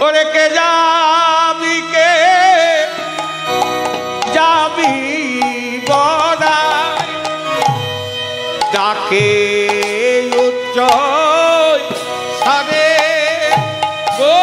ওরে কে যাবি বড়াই ডাকে উচ্চ সারে গো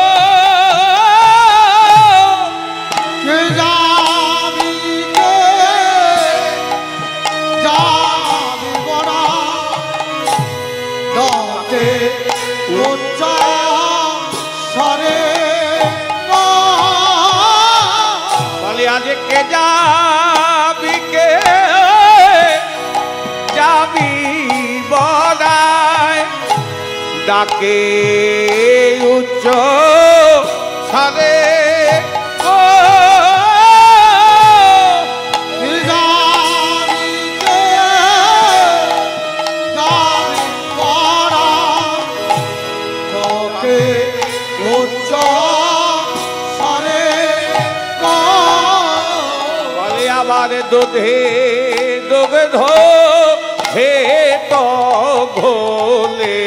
কে যাবি বড়াই ডাকে উচ্চ সারে দুধে দুগ্ধ হে তো ঘোলে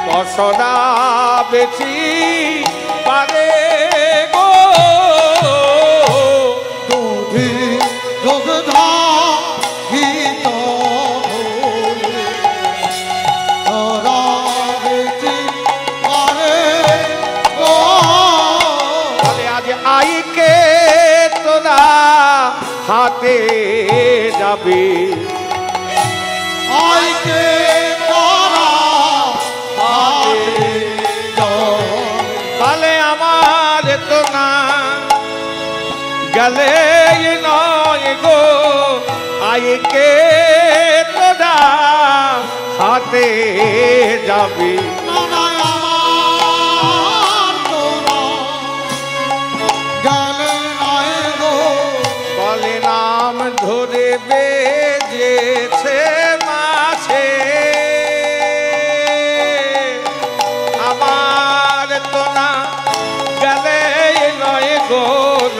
বসনা বেশি পারে গো দুধে দুগ্ধ হে তো ঘোলে বসনা বেশি পারে গো বলে আজ আইকে তোরা হাতে যাবে আইকে তোরা হাতে বলে আমার তো না গেলে নয় গো আইকে তোরা হাতে যাবে নাম ধরে বেজেছে মাছে আমার তো না গেলে নয় গো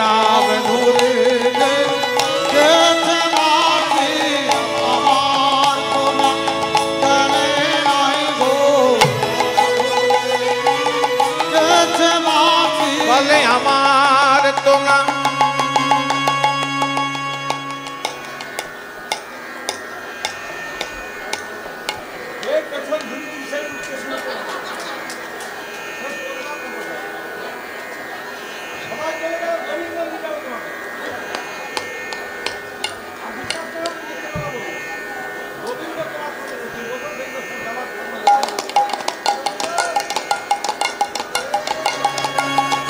নাম ধরে বেজেছে মাছে আমার তো না গেলে নয় গো বেজেছে মাছে বলে আমার তো না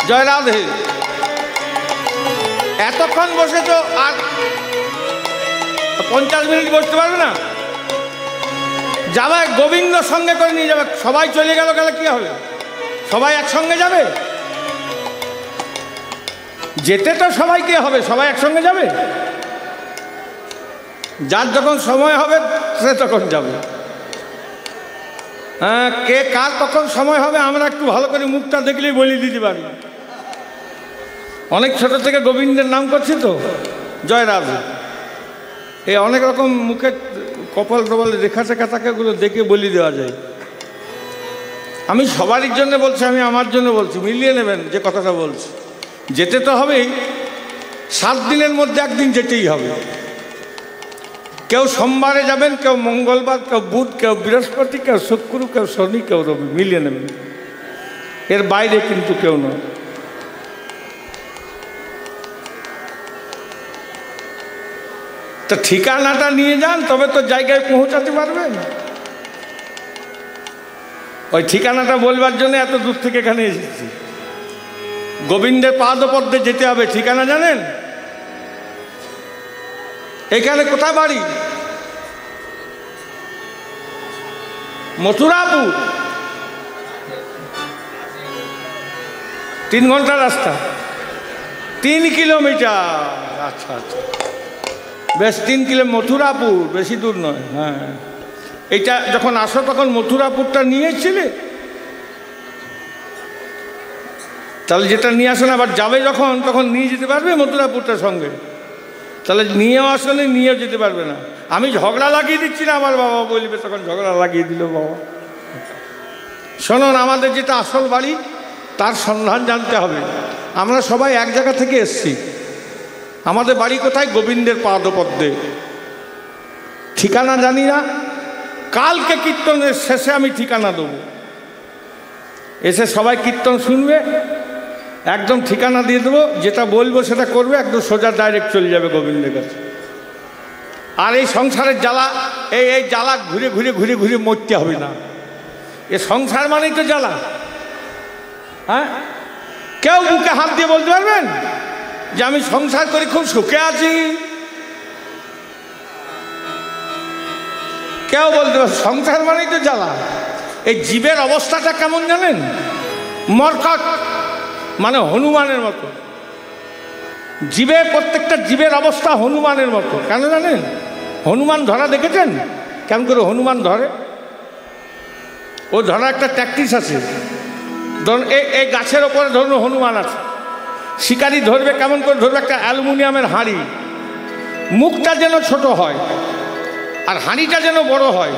জয় রাধে এতক্ষণ বসেছ আর 50 মিনিট বসতে পারবে না যাবে গোবিন্দ সঙ্গে করে নিয়ে যাবে সবাই চলে গেল গেলে কি হবে সবাই একসঙ্গে যাবে যেতে তো সবাইকে হবে সবাই একসঙ্গে যাবে যার যখন সময় হবে সে তখন যাবে হ্যাঁ কে কার কখন সময় হবে আমরা একটু ভালো করে মুখটা দেখলেই বলে দিতে পারি অনেক ছোট থেকে গোবিন্দের নাম করছি তো জয় রাধে এই অনেক রকম মুখে কপাল টপাল রেখা টেখা থাকে ওগুলো দেখে বলি দেওয়া যায় আমি সবারই জন্য বলছি আমি আমার জন্য বলছি মিলিয়ে নেবেন যে কথাটা বলছি যেতে তো হবেই 7 দিনের মধ্যে একদিন যেতেই হবে কেউ সোমবারে যাবেন কেউ মঙ্গলবার কেউ বুধ কেউ বৃহস্পতি কেউ শুক্র কেউ শনি কেউ রবি মিলিয়ে নেবেন এর বাইরে কিন্তু কেউ নয় তো ঠিকানাটা নিয়ে যান তবে তো জায়গায় পৌঁছাতে পারবেন ওই ঠিকানাটা বলবার জন্য এত দূর থেকে এখানে এসেছি গোবিন্দের পাদপদ্মে যেতে হবে ঠিকানা জানেন এখানে কোথায় বাড়ি মথুরাপুর 3 ঘন্টা রাস্তা 3 কিলোমিটার আচ্ছা আচ্ছা বেশ 3 কিলো মথুরাপুর বেশি দূর নয় হ্যাঁ এটা যখন আসো তখন মথুরাপুরটা নিয়েছিলে তাহলে যেটা নিয়ে আসো না আবার যাবে যখন তখন নিয়ে যেতে পারবে মথুরাপুরটার সঙ্গে তাহলে নিয়েও আসলে নিয়েও যেতে পারবে না আমি ঝগড়া লাগিয়ে দিচ্ছি না আমার বাবা বলবে তখন ঝগড়া লাগিয়ে দিল বাবা শুনুন আমাদের যেটা আসল বাড়ি তার সন্ধান জানতে হবে। আমরা সবাই এক জায়গা থেকে এসছি। আমাদের বাড়ি কোথায়? গোবিন্দের পাদপদ্মে। ঠিকানা জানি না, কালকে কীর্তনের শেষে আমি ঠিকানা দেব। এসে সবাই কীর্তন শুনবে, একদম ঠিকানা দিয়ে দেবো, যেটা বলবো সেটা করবে, একদম সোজা ডাইরেক্ট চলে যাবে গোবিন্দের কাছে। আর এই সংসারের জ্বালা, এই জ্বালা ঘুরে ঘুরে ঘুরে ঘুরে মরতে হবে না। এ সংসার মানেই তো জ্বালা। হ্যাঁ, কেউ বুকে হাত দিয়ে বলতে পারবেন যে আমি সংসার করে খুব সুখে আছি? কেউ বলতে পারবে? সংসার মানেই তো জ্বালা। এই জীবের অবস্থাটা কেমন জানেন? মরকট, মানে হনুমানের মতো। জীবের, প্রত্যেকটা জীবের অবস্থা হনুমানের মতো। কেন জানেন? হনুমান ধরা দেখেছেন কেমন করে হনুমান ধরে? ও ধরা একটা ট্যাকটিস আছে। ধরুন এই গাছের ওপরে ধরুন হনুমান আছে, শিকারি ধরবে কেমন করে ধরবে? একটা অ্যালুমিনিয়ামের হাঁড়ি, মুখটা যেন ছোট হয় আর হাঁড়িটা যেন বড় হয়,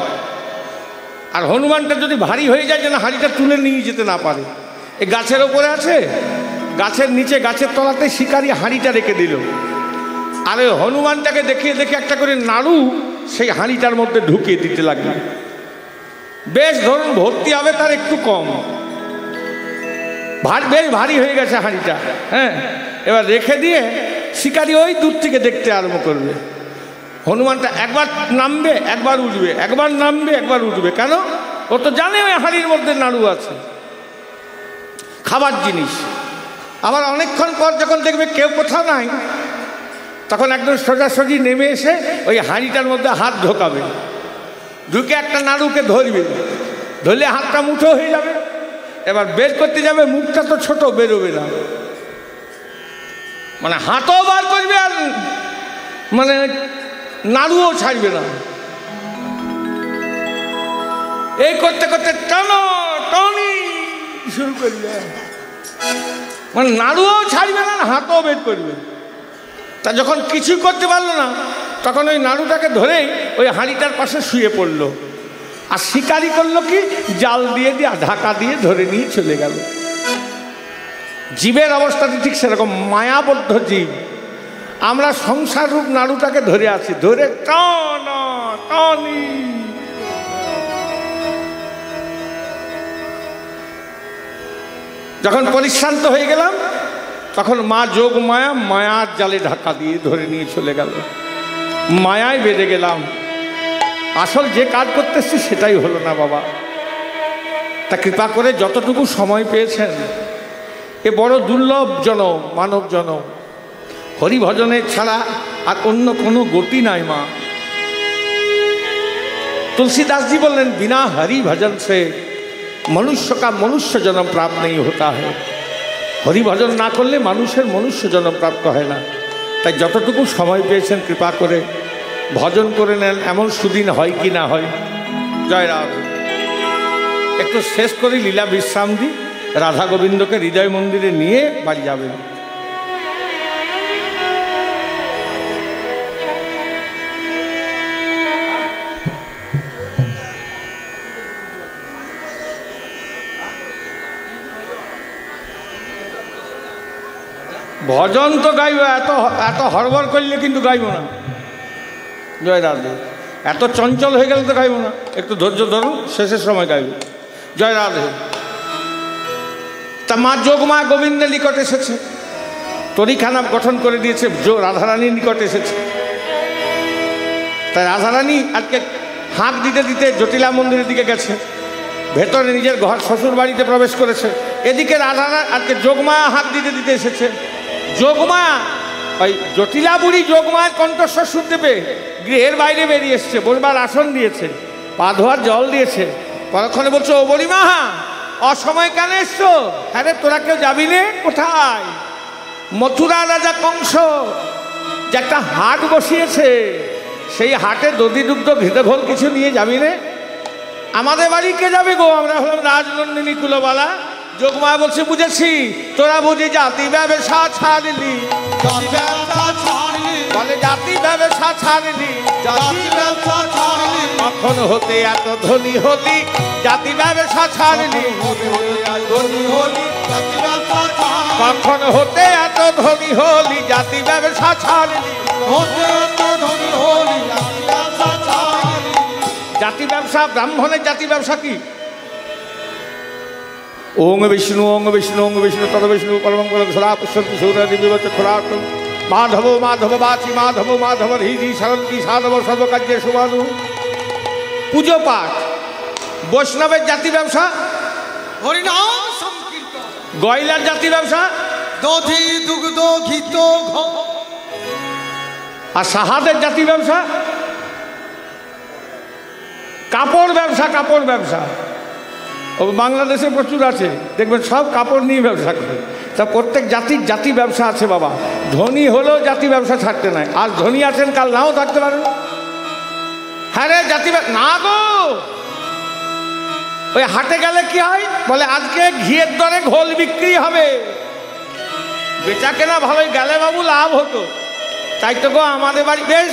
আর হনুমানটা যদি ভারী হয়ে যায় যেন হাঁড়িটা তুলে নিয়ে যেতে না পারে। এই গাছের ওপরে আছে, গাছের নিচে, গাছের তলাতে শিকারি হাঁড়িটা রেখে দিল, আর ওই হনুমানটাকে দেখিয়ে দেখে একটা করে নাড়ু সেই হাঁড়িটার মধ্যে ঢুকিয়ে দিতে লাগলো। বেশ ধরুন ভর্তি হবে তার একটু কম, বেশ ভারী হয়ে গেছে হাঁড়িটা। হ্যাঁ, এবার রেখে দিয়ে শিকারি ওই দূর থেকে দেখতে আরম্ভ করবে। হনুমানটা একবার নামবে, একবার উঠবে, একবার নামবে, একবার উঠবে। কেন? ও তো জানে ওই হাঁড়ির মধ্যে নাড়ু আছে, খাবার জিনিস। আবার অনেকক্ষণ পর যখন দেখবে কেউ কোথাও নাই, তখন একদম সোজাসুজি নেমে এসে ওই হাঁড়িটার মধ্যে হাত ঢোকাবে, ঢুকে একটা নাড়ুকে ধরবে, ধরলে হাতটা মুঠো হয়ে যাবে। এবার বের করতে যাবে, মুখটা তো ছোট, বেরোবে না, মানে হাতও বার করবে আর মানে নাড়ুও ছাড়বে না। এই করতে করতে টানো টনি শুরু করবে, মানে নাড়ুও ছাড়বে না, হাতও বের করবে। তা যখন কিছু করতে পারলো না, তখন ওই নাড়ুটাকে ধরেই ওই হাঁড়িটার পাশে শুয়ে পড়লো। আর শিকারি করলো কি? জাল দিয়ে ঢাকা দিয়ে ধরে নিয়ে চলে গেল। জীবের অবস্থাটি ঠিক সেরকম, মায়াবদ্ধ জীব। আমরা সংসার রূপ নাড়ুটাকে ধরে আছি, ধরে টানি। যখন পরিশ্রান্ত হয়ে গেলাম, তখন মা যোগ মায়া, মায়ার জালে ঢাকা দিয়ে ধরে নিয়ে চলে গেল। মায়ায় বেঁধে গেলাম, আসল যে কাজ করতেছি সেটাই হলো না বাবা। তা কৃপা করে যতটুকু সময় পেয়েছেন, এ বড় দুর্লভ জনম, মানব জনম, হরিভজনের ছাড়া আর অন্য কোনো গতি নাই মা। तुलसीदास जी बोलें बिना हरि भजन से मनुष्य का मनुष्य जन्म प्राप्त नहीं होता है। हरि भजन ना करले मानुषेर मनुष्य जन्म प्राप्त है ना। ताई যতটুকু সময় পেয়েছেন কৃপা করে ভজন করে নেন, এমন সুদিন হয় কি না হয়। জয় রাধা। একটু শেষ করে লীলা বিশ্রাম দিই, রাধা গোবিন্দকে হৃদয় মন্দিরে নিয়ে বাড়ি যাবেন। ভজন তো গাইব, এত এত হড়বড় করলে কিন্তু গাইব না। জয় রাধে। এত চঞ্চল হয়ে গেলে তো গাইব না, একটু ধৈর্য ধরুন, শেষের সময় গাইব। জয় রাধে। তা মা যোগমা গোবিন্দের নিকট এসেছে, তরিখানা গঠন করে দিয়েছে, রাধারানীর নিকট এসেছে। তাই রাধারানী আজকে হাঁক দিতে দিতে জটিলা মন্দিরের দিকে গেছে, ভেতরে নিজের ঘর শ্বশুর বাড়িতে প্রবেশ করেছে। এদিকে রাধারা আজকে যোগমা হাঁক দিতে দিতে এসেছে। যোগমা ওই জটিলা বুড়ি যোগমায়ের কণ্ঠস্বর শুনতে পেয়ে গৃহের বাইরে বেরিয়ে এসছে, বলবার আসন দিয়েছে, পা ধোয়ার জল দিয়েছে। পরক্ষণে বলছো, ও বলিমা অসময় কেন এসছো? হ্যাঁ রে, তোরা কেউ যাবি নে? কোথায়? মথুরা রাজা কংস যে একটা হাট বসিয়েছে, সেই হাটে দধি দুগ্ধ ঘিতে ঘোল কিছু নিয়ে যাবি নে? আমাদের বাড়ি কে যাবে গো? আমরা হলাম রাজনন্দিনী কুলবালা। যোগমা বলছে, বুঝেছি, তোরা বুঝি জাতি ব্যবসা ছাড়লি, বলে জাতি ব্যবসা ছাড়লি, কখন হতে এত ধনী হলি, জাতি ব্যবসা ছাড়লি, জাতি ব্যবসা ছাড়লি কখন হতে এত ধনী হলি জাতি ব্যবসা ছাড়লি হতে এত ধনী হলি জাতি ব্যবসা ছাড়লি জাতি ব্যবসা ব্রাহ্মণের জাতি ব্যবসা কি ওং বিষ্ণু ওং বিষ্ণু ওং বিষ্ণু তদ বিষ্ণু পরমং পরম সদা পুষ্পন্তি সৌরাদি বিবচ খোরাক মাধব মাধব বাচি মাধব মাধব হৃদি সরন্তি সাধব সর্বকার্যে সুবাদু পুজো পাঠ বৈষ্ণবের জাতি ব্যবসা হরিনাম সংকীর্তন গয়লার জাতি ব্যবসা দধি দুগ্ধ ঘিত আর সাহাদের জাতি ব্যবসা কাপড় ব্যবসা কাপড় ব্যবসা ও বাংলাদেশে প্রচুর আছে দেখবেন সব কাপড় নিয়ে ব্যবসা করে তা প্রত্যেক জাতির জাতি ব্যবসা আছে বাবা ধনী হলেও জাতি ব্যবসা ছাড়তে নাই আর ধনী আছেন কাল নাও থাকতে পারেন হ্যাঁ রে জাতি না গো ওই হাটে গেলে কি হয় বলে আজকে ঘিয়ের দরে ঘোল বিক্রি হবে বেচা কেনা ভালোই গেলে বাবু লাভ হতো তাই তো গো আমাদের বাড়ি বেশ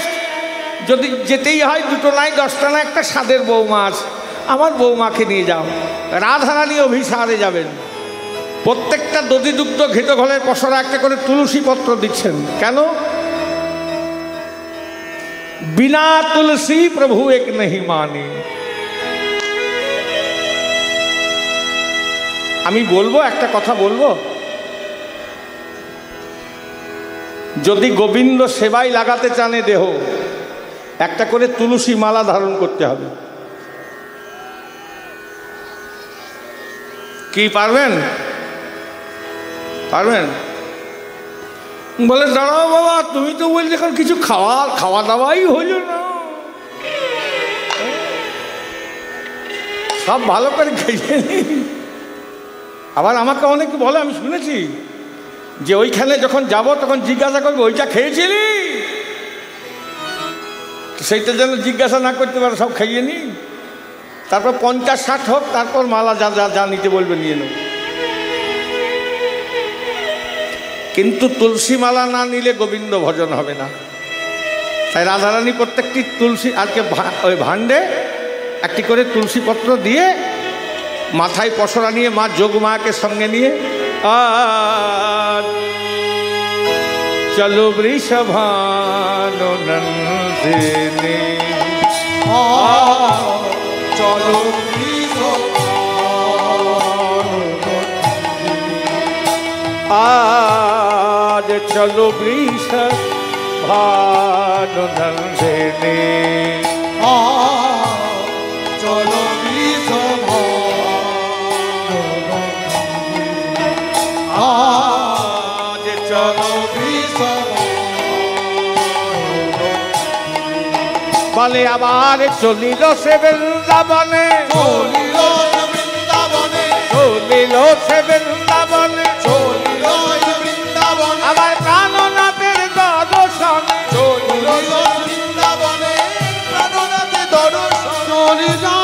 যদি যেতেই হয় দুটো নাই 10টা না একটা স্বাদের বৌমা আছে আমার বৌমাকে নিয়ে যাও রাধারানী অভিসারে যাবেন প্রত্যেকটা দধিদুগ্ধ ঘিত ঘরের পসরা একটা করে তুলসী পত্র দিচ্ছেন কেন বিনা তুলসী প্রভু এক नहीं মানি আমি বলবো একটা কথা বলবো যদি গোবিন্দ সেবায় লাগাতে চানে দেহ একটা করে তুলসী মালা ধারণ করতে হবে কি পারবেন পারবেন বলে দাঁড়াও বাবা তুমি তো বলছো এখন কিছু খাওয়া দাওয়াই হইল না সব ভালো করে খেয়ে আবার আমাকে অনেকে বলে আমি শুনেছি যে ওইখানে যখন যাব তখন জিজ্ঞাসা করবে ওইটা খেয়েছিলি সেইটা যেন জিজ্ঞাসা না করতে পারে সব খাইয়ে নি তারপর 50-60 হোক তারপর মালা যা যা যা নিতে বলবে নিয়ে নেব কিন্তু তুলসী মালা না নিলে গোবিন্দ ভজন হবে না তাই রাধারানী প্রত্যেকটি তুলসী আজকে ওই ভাণ্ডে একটি করে তুলসী পত্র দিয়ে মাথায় পসরা নিয়ে মা যোগমাকে সঙ্গে নিয়ে আর চলো বৃষভানন্দনে চলো আজ চলো বৃষভানন্দনে চলো আজ চলো বলে আবার চলিল সে বৃন্দাবনে চলিল বৃন্দাবনে চলিল সে বৃন্দাবনে চলিল বৃন্দাবনে আবার প্রাণনাথের দর্শনে চলিল বৃন্দাবনে প্রাণনাথের দর্শনে চলি যা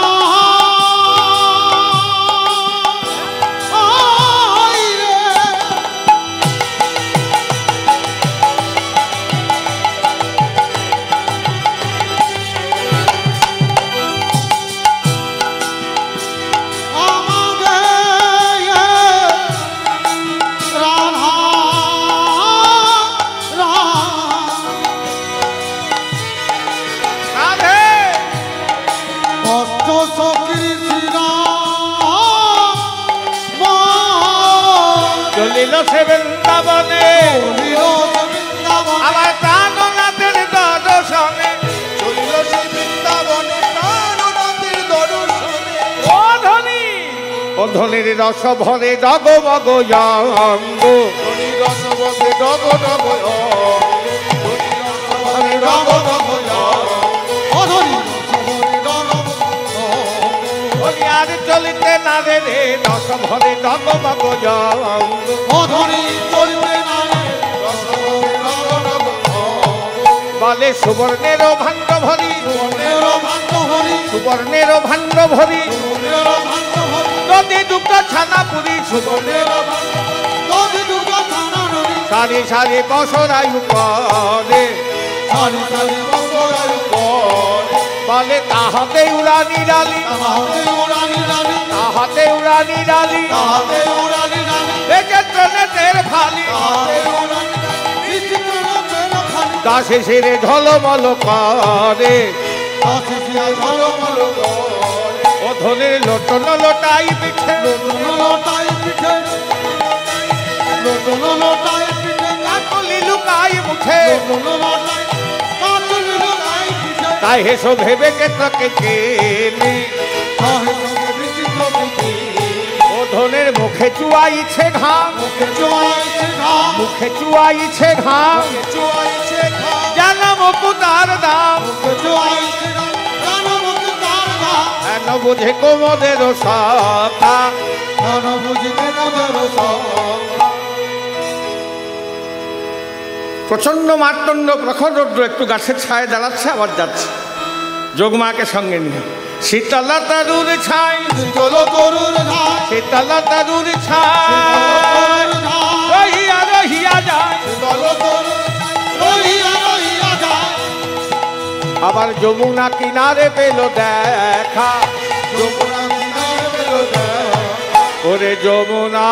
চলিল সে বৃন্দাবনে আবার প্রাণনাথের দর্শনে চলিল সে বৃন্দাবনে প্রাণনাথের দর্শনে ও ধনী ও ধনীর রস ভরে ডগ মগ অঙ্গ রস বসে ডগ ডগ ডগ ডগ আর চলিতে না রে রস ভরে ডগ মগ বলে সুবর্ণের ভাণ্ড ভরি সুবর্ণের ভাণ্ড ভরি নদী দুগ্ধ ছানা পুরী সুবর্ণের সারি সারি বসরাই উপরে বলে তাহাতে উড়ানি ডালি তাহাতে উড়ানি ডালি নেতের ফালি দাসে সেরে ঝলমল করে ও ধনের লোটন লোটাই পিঠে কাকলি লুকাই মুখে তাই হেসো ভেবে কে তোকে কেনে ও ধনের মুখে চুয়াইছে ঘাম মুখে চুয়াইছে ঘাম জানা মুকুতার দাম এন বুঝে কোমদের শাখা প্রচন্ড মার্তণ্ড প্রখর রৌদ্র একটু গাছের ছায় দাঁড়াচ্ছে আবার যাচ্ছে যোগমাকে সঙ্গে নিয়ে শীতলা তরুর ছাই শীতলা তরুর ছাই রহিয়া রহিয়া যায় আবার যমুনা কিনারে পেল দেখা ওরে যমুনা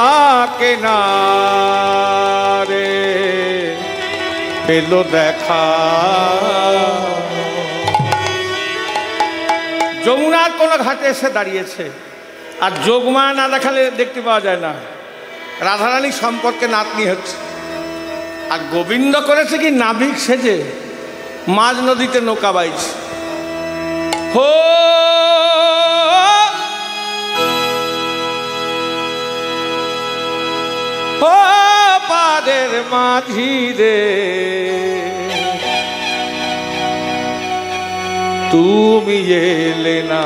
কিনারে পেল দেখা যমুনার কোনো ঘাটে এসে দাঁড়িয়েছে আর যোগমা না দেখালে দেখতে পাওয়া যায় না রাধারানীর সম্পর্কে নাতনি হচ্ছে আর গোবিন্দ করেছে কি নাবিক সেজে মাঝ নদীতে নৌকা বাইছে হো ও পাদের মাঝি রে তুমি এলে না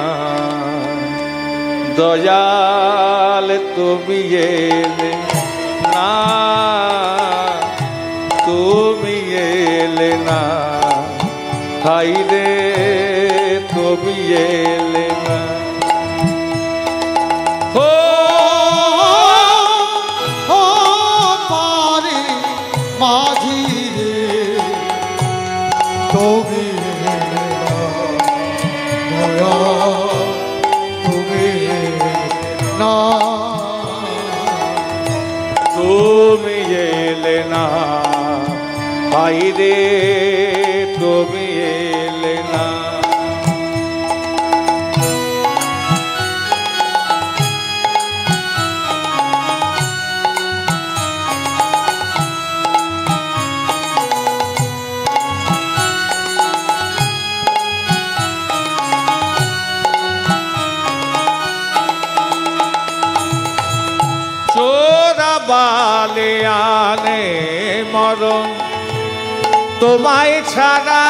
দয়াল তুমি এলে না তুমি এলে না হাই রে তুমি এলে না মাঝি রে তুমি তুমি না তুমি এলে না ভাই রে তুমি এলে না বালে আনে মরণ তোমায় ছাড়া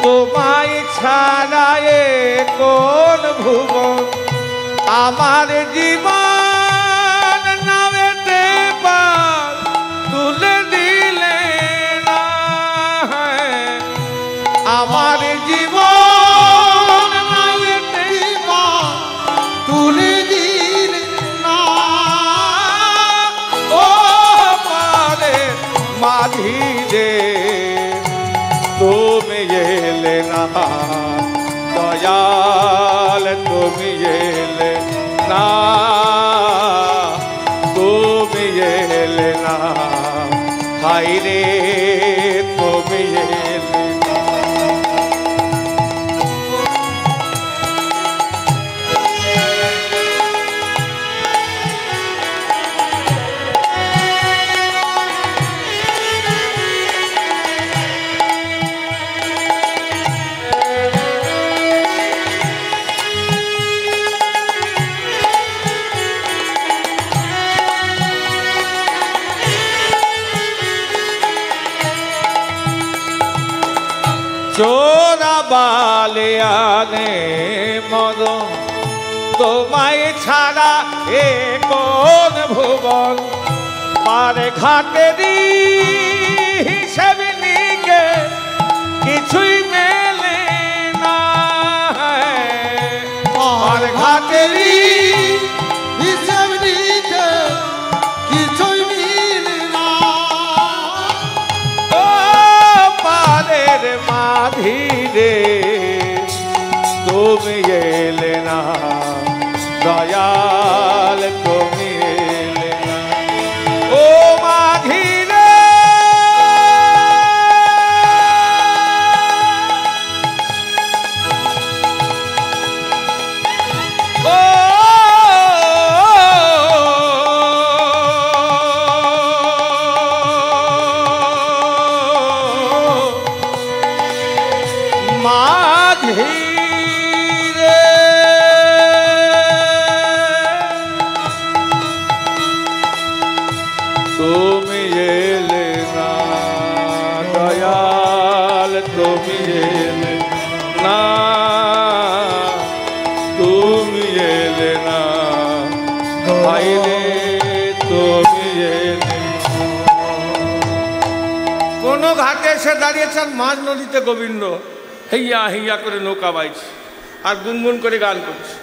তোমায় ছাড়া এ কোন ভুবন আমার জীবন নামেতে পার তুলে দিলে না আমার জীবন মাঝি রে তুমি এলে না দয়াল তুমি এলে না তুমি এলে না হাই রে তুমি এলে না চোরা বালে আনে মরণ তোমায় ছাড়া এ কোন ভুবন পারে ঘাটেরি হিসেব নিকে কিছুই মেলে না পার ঘাটেরি হিসেব নিকে কিছুই মিলে না ও পারের মাঝি রে তুমি এলে না দয়াল তুমি এলে না। ও মাঝি রে মাঝি রে তুমি এলে না, দয়াল তুমি এলে না, তুমি এলে না, ভাইরে তুমি এলে না। কোন ঘাটে এসে দাঁড়িয়েছেন, মাঝ নদীতে গোবিন্দ হেইয়া হেইয়া করে নৌকা বাইছে আর গুনগুন করে গান করছে।